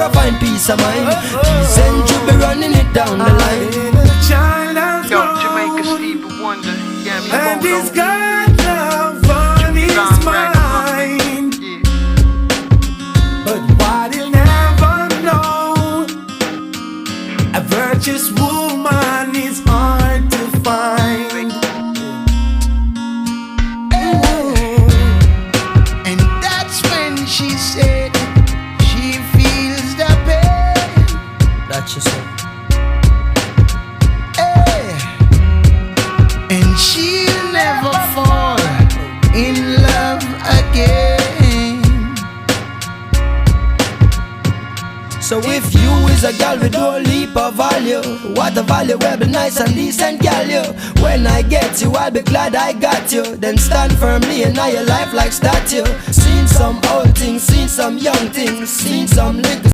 I find peace of mind. Peace and you be running it down the line. Yo, Jamaica Stevie Wonder, yeah, me And Bolo. he's got love on his mind. Yeah. But what he'll never know, a virtuous woman is hard to find. And that's when she said she feels the pain. That she said. And she'll never fall in love again. So if you is a gal with no leap of value, what a value will be nice and decent gal you. When I get you, I'll be glad I got you. Then stand firmly in all your life like statue. Seen some old things, seen some young things, seen some little